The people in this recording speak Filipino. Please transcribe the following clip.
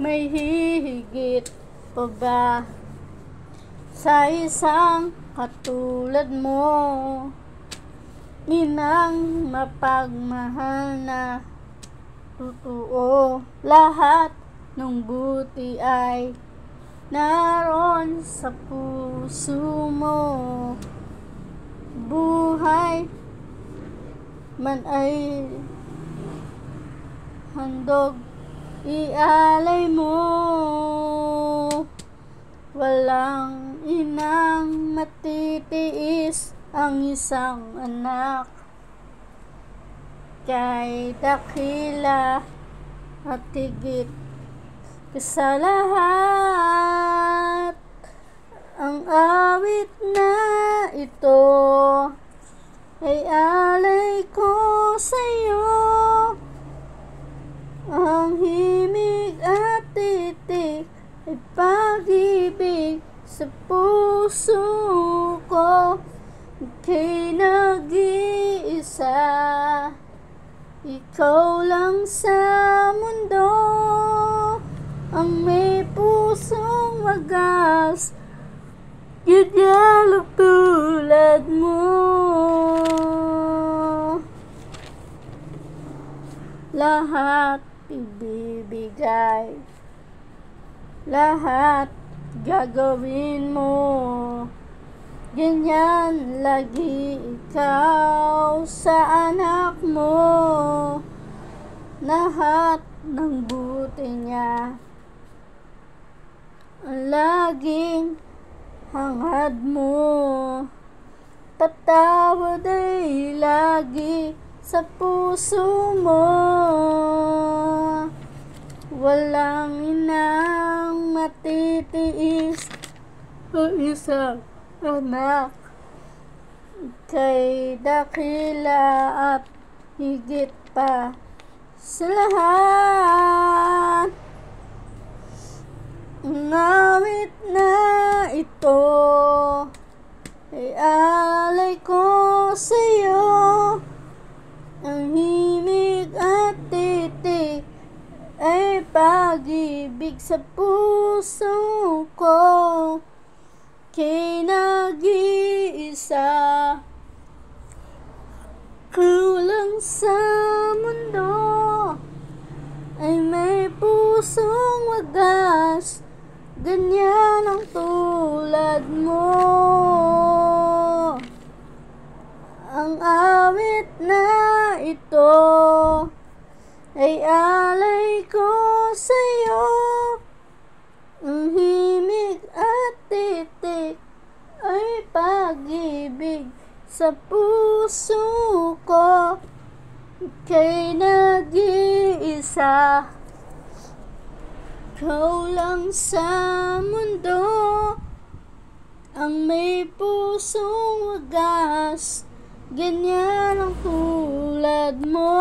May hihigit pa ba sa isang katulad mo? Inang mapagmahal na totoo, lahat ng buti ay naroon sa puso mo. Buhay man ay handog ialay mo. Walang inang matitiis ang isang anak, kay dakila at higit sa lahat. Ang awit na ito ay alay ko sa'yo. Ang himig at titik ay pag-ibig sa puso ko. Ika'y nag-iisa, ikaw lang sa mundo ang may pusong wagas, ganyan tulad mo. Lahat ibibigay, lahat gagawin mo, ganyan lagi ikaw sa anak mo. Lahat ng buti niya ang laging hangad mo. Patawad ay lagi sa puso mo. Walang inang matitiis ang isang anak, kay dakila at higit pa sa lahat. Ang awit na ito ay alay ko sa'yo. Ang himig at titik ay pag-ibig sa puso ko. Kay nag-iisa, kulang sa mundo ay may pusong wagas, ganyan ang tulad mo. Ang awit na ito ay alay ko sa'yo. Ang himig at titik ay pag-ibig sa puso ko. Ika'y nag-iisa, ikaw lang sa mundo ang may pusong wagas, ganyan ang tulad mo.